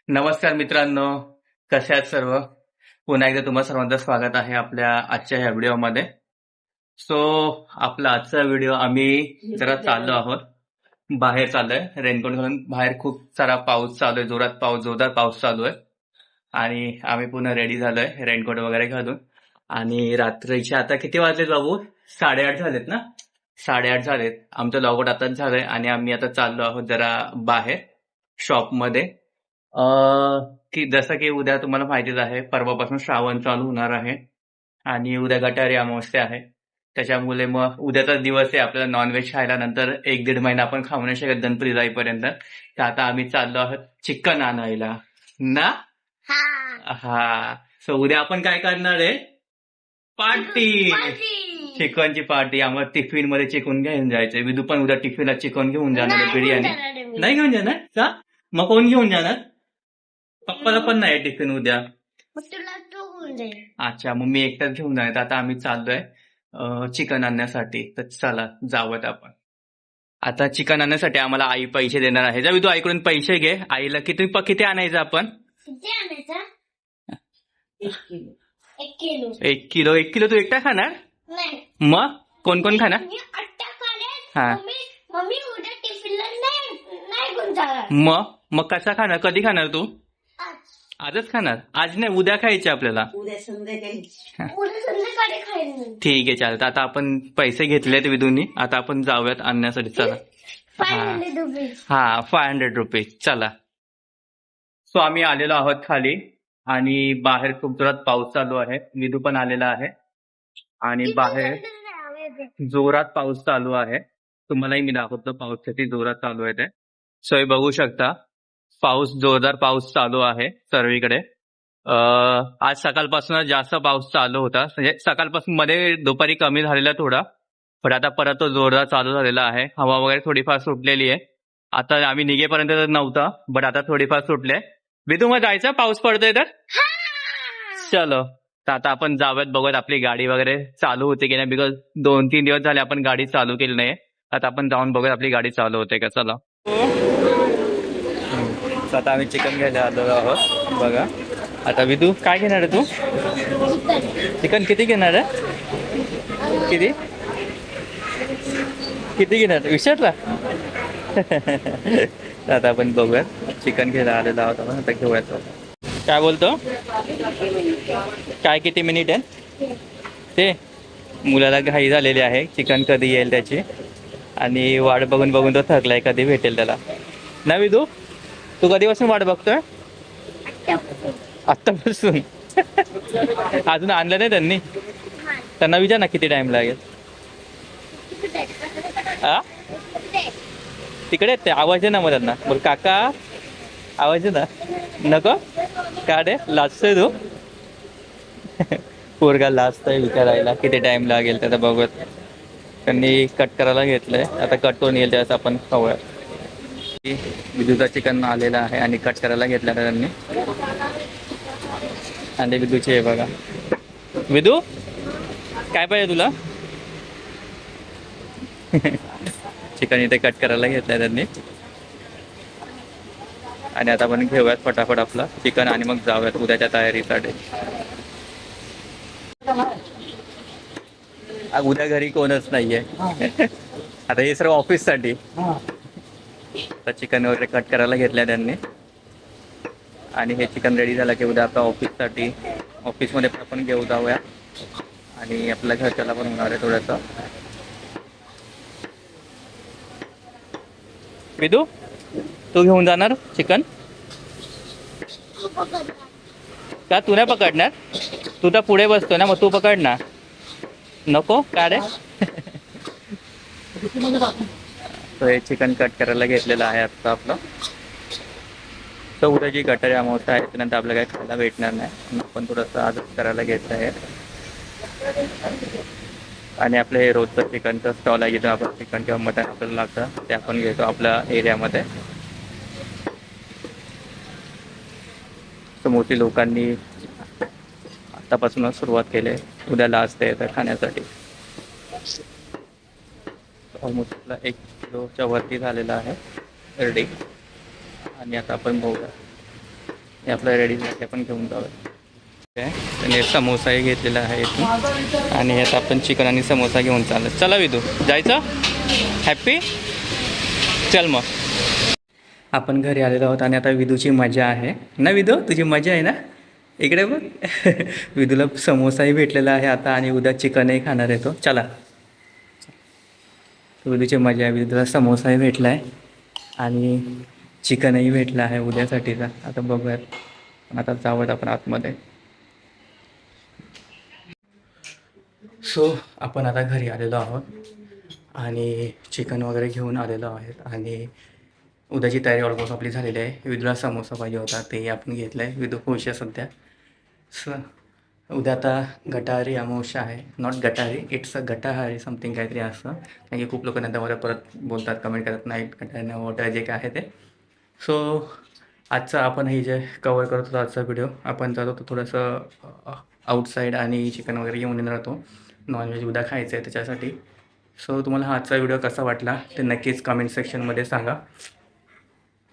नमस्कार मित्रांनो, कसे आहात सर्व? पुन्हा एकदा तुम्हा सर्वांचं स्वागत आहे आपल्या आजच्या ह्या व्हिडिओमध्ये. सो आपला आजचा व्हिडिओ आम्ही जरा चाललो आहोत, बाहेर चाललोय रेनकोट घालून. बाहेर खूप सारा पाऊस चालू आहे, जोरदार पाऊस चालू आहे आणि आम्ही पुन्हा रेडी झालोय रेनकोट वगैरे घालून. आणि रात्रीचे आता किती वाजलेत बाबू? 8:30 झालेत ना? 8:30 झालेत. आमचं लॉगआउट आताच झालंय आणि आम्ही आता चाललो आहोत जरा बाहेर शॉपमध्ये. की जसं की उद्या तुम्हाला माहितीच आहे, परवापासून श्रावण चालू होणार आहे आणि उद्या गटारी अमावस्या आहे. त्याच्यामुळे मग उद्याचा दिवस आहे आपल्याला नॉनव्हेज खायला. नंतर 1-1.5 महिना आपण खाऊ नाही शकत गणपती जाईपर्यंत. तर आता आम्ही चाललो आहोत चिकन आणायला ना. हा, सो उद्या आपण काय करणार आहे? पार्टी, चिकनची पार्टी. आम्हाला टिफिन मध्ये चिकन घेऊन जायचंय. विदू पण उद्या टिफिनला चिकन घेऊन जाणार आहे, बिर्याणी. नाही घेऊन जाणार का? मग कोण घेऊन जाणार? पप्पाला पण नाही टिफिन उद्या. अच्छा, मग मी एकटाच घेऊन जाणार. आता आम्ही चाललोय चिकन आणण्यासाठी. तर चला जाऊयात आपण. आता चिकन आणण्यासाठी आम्हाला आई पैसे देणार आहे. जा तू आईकडून पैसे घे. आईला किती आणायचं आपण? 1 किलो तू एकटा खाणार? मग कोण कोण खाणार? हा, मग कसा खाणार? कधी खाणार तू? आजच खाणार? आज नाही, उद्या खायचे आपल्याला. उद्या संध्याकाळी ठीक आहे, चालतं. आता आपण पैसे घेतलेत विदूनी. आता आपण जाऊयात आणण्यासाठी. चला. हा, 500 रुपीज. चला. सो आम्ही आलेलो आहोत खाली आणि बाहेर खूप जोरात पाऊस चालू आहे. विदू पण आलेला आहे आणि बाहेर जोरात पाऊस चालू आहे. तुम्हालाही मी दाखवतो पाऊस किती जोरात चालू आहे ते. सो हे बघू शकता, जोरदार पाऊस चालू आहे सर्वीकडे. आज सकाळपासून जास्त पाऊस चालू होता. म्हणजे सकाळपासून मध्ये दुपारी कमी झालेला थोडा, पण आता परत तो जोरदार चालू झालेला आहे. हवा वगैरे थोडीफार सुटलेली आहे. आता आम्ही निघेपर्यंत तर नव्हता, बट आता थोडीफार सुटले. विदू मग जायचं, पाऊस पडतोय तर? चलो. तर आता आपण जाऊयात, बघूयात आपली गाडी वगैरे चालू होते की नाही. बिकॉज 2-3 दिवस झाले आपण गाडी चालू केली नाही. आता आपण जाऊन बघूयात आपली गाडी चालू होते का. चला. आता आम्ही चिकन घ्यायला आलो आहोत. बघा आता विदू काय घेणार आहे तू? चिकन किती घेणार आहे? किती किती घेणार विचारला? आता आपण बघूयात. चिकन घ्यायला आलेलो आहोत आपण. आता घेऊयात. काय बोलतो? काय किती मिनिट आहे ते? मुलाला घाई झालेली आहे, चिकन कधी येईल त्याची. आणि वाट बघून बघून तो थकलाय, कधी भेटेल त्याला ना. विदू तू कधीपासून वाट बघतोय? आत्तापासून. अजून आणलं नाही त्यांनी? त्यांना विचार ना किती टाइम लागेल. तिकडे आहेत ते. आवाज आहे ना मग त्यांना. बोल काका, आवाज आहे ना. नको का रे, लाजतोय तू? पोरगा लाजतोय विचारायला किती टाइम लागेल त्याचा. बघत त्यांनी कट करायला घेतलंय. आता कट करून येईल त्यावेळेस आपण खाऊया. विदूचा चिकन आलेला आहे आणि कट करायला घेतला त्यांनी. आणि विदूची आहे बघा. विदू काय पाहिजे तुला? चिकन इथे कट करायला घेतलंय त्यांनी. आणि आता आपण घेऊयात फटाफट आपला चिकन आणि मग जाऊयात उद्याच्या तयारीसाठी. उद्या घरी कोणच नाहीये. आता हे सर्व ऑफिससाठी. आता चिकन वगैरे कट करायला घेतलंय त्यांनी. आणि हे चिकन रेडी झालं की उद्या आपल्या ऑफिसमध्ये पण आपण घेऊ जाऊया. आणि आपल्या घरच्याला पण होणार आहे थोडंसं. विदू तू घेऊन जाणार चिकन का? तू नाही पकडणार? तू तर पुढे बसतो ना, मग तू पकड ना. नको का रे? तो हे चिकन कट करायला घेतलेलं आहे आता आपलं. तर उद्या जी गटारी अमावस्या आहे त्यानंतर आपल्याला काही खायला भेटणार नाही. आपण थोडंसं आजच करायला घेतलं आहे. आणि आपलं हे रोजचं चिकनचं स्टॉल आहे जिथं आपण चिकन किंवा मटन आपल्याला लागतं ते आपण घेतो आपल्या एरियामध्ये. तर मोठी लोकांनी आतापासूनच सुरुवात केली आहे. उद्या लास्ट आहे तर खाण्यासाठी. ऑलमोस्ट आपला 1 किलोच्या वरती झालेला आहे रेडी. आणि आता आपण बघूया हे आपलं रेडी झालं, ते पण घेऊन जाऊया. त्याने समोसाही घेतलेला आहे इथून आणि यात आपण चिकन आणि समोसा घेऊन चाललं. चला विदू, जायचं? हॅप्पी? चल मग. आपण घरी आलेलो आहोत आणि आता विदूची मजा आहे ना. विदू, तुझी मजा आहे ना? इकडे बघ. विदूला समोसाही भेटलेला आहे आता आणि उद्या चिकनही खाणार आहे तो. चला, विदूची मजा आहे. विदूला समोसाही भेटला आहे आणि चिकनही भेटलं आहे उद्यासाठीचा. आता बघूयात, आता जाऊयात आपण आतमध्ये. सो आपण आता घरी आलेलो आहोत आणि चिकन वगैरे घेऊन आलेलो आहेत आणि उद्याची तयारी ऑलमोस्ट आपली झालेली आहे. विदूला समोसा पाहिजे होता, तेही आपण घेतलं आहे. विदू खुश आहे सध्या. स उद्या आता गटारी अमावस्या आहे. नॉट गटारी, इट्स अ गटाहारी समथिंग काहीतरी असं. कारण की खूप लोक नंतर मला परत बोलतात, कमेंट करत नाहीत गटारी वॉटर जे काय आहे ते. सो आजचा आपण हे जे कवर करत होतो आजचा व्हिडिओ, आपण जात होतो थोडंसं आउटसाईड आणि चिकन वगैरे घेऊन येणार होतो. नॉनव्हेज उद्या खायचं आहे त्याच्यासाठी. सो तुम्हाला हा आजचा व्हिडिओ कसा वाटला ते नक्कीच कमेंट सेक्शनमध्ये सांगा.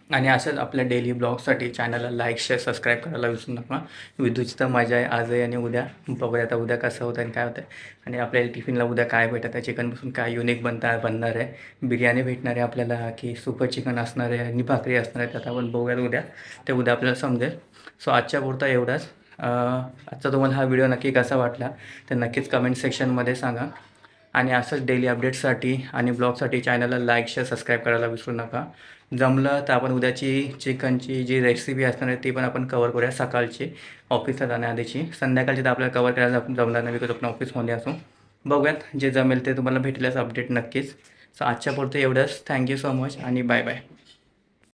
आणि असंच आपल्या डेली ब्लॉगसाठी चॅनलला लाईक, शेअर, सबस्क्राईब करायला विसरू नका. विदूची तर मजा आहे आजही आणि उद्या. बघूया आता उद्या कसं होतं आणि काय होतं आणि आपल्याला टिफिनला उद्या काय भेटतं आहे. चिकनपासून काय युनिक बनणार आहे. बिर्याणी भेटणार आहे आपल्याला की सुपर चिकन असणार आहे आणि भाकरी असणार आहे. त्यात आपण बघूयात उद्या, ते उद्या आपल्याला समजेल. सो आजच्या पुरता एवढाच. आजचा तुम्हाला हा व्हिडिओ नक्की कसा वाटला तर नक्कीच कमेंट सेक्शनमध्ये सांगा. आणि असंच डेली अपडेट्ससाठी आणि ब्लॉगसाठी चॅनलला लाईक, शेअर, सबस्क्राईब करायला विसरू नका. जमलं तर आपण उद्याची चिकनची जी रेसिपी असणार आहे ती पण आपण कवर करूया सकाळची, ऑफिसला जाण्याआधीची. संध्याकाळची तर आपल्याला कवर करायला जमणार नाही, बिकॉज आपण ऑफिसमध्ये असू. बघूयात, जे जमेल ते तुम्हाला भेटल्यास अपडेट नक्कीच. सो आजच्या पुरतं एवढंच. थँक्यू सो मच आणि बाय बाय.